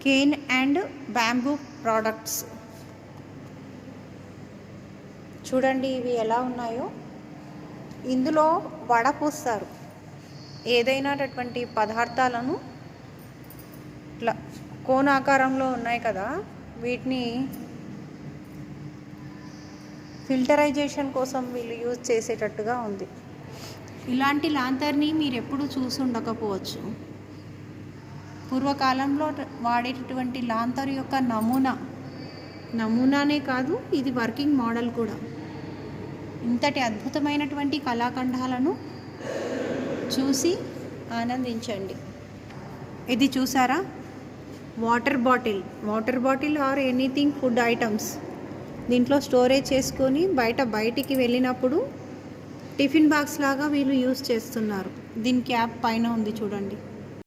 Kane and bamboo products. చూడండి ఇవి ఎలా ఉన్నాయో. ఇందులో వడపోస్తారు. ఏదైనాటువంటి పదార్థాలను ఇట్లా కోనాకారంలో ఉన్నాయి కదా, వీటిని ఫిల్టరైజేషన్ కోసం వీళ్ళు యూజ్ చేసేటట్టుగా ఉంది. ఇలాంటి లాంతర్ని మీరు ఎప్పుడు చూసి ఉండకపోవచ్చు. పూర్వకాలంలో వాడేటటువంటి లాంతర్ యొక్క నమూనానే కాదు, ఇది వర్కింగ్ మోడల్ కూడా. ఇంతటి అద్భుతమైనటువంటి కళాఖండాలను చూసి ఆనందించండి. ఇది చూసారా, water bottle or anything food items. దీంట్లో స్టోరేజ్ చేసుకొని బయటికి వెళ్ళినప్పుడు టిఫిన్ బాక్స్ లాగా వీళ్ళు యూజ్ చేస్తున్నారు. దీని క్యాప్ పైన ఉంది చూడండి.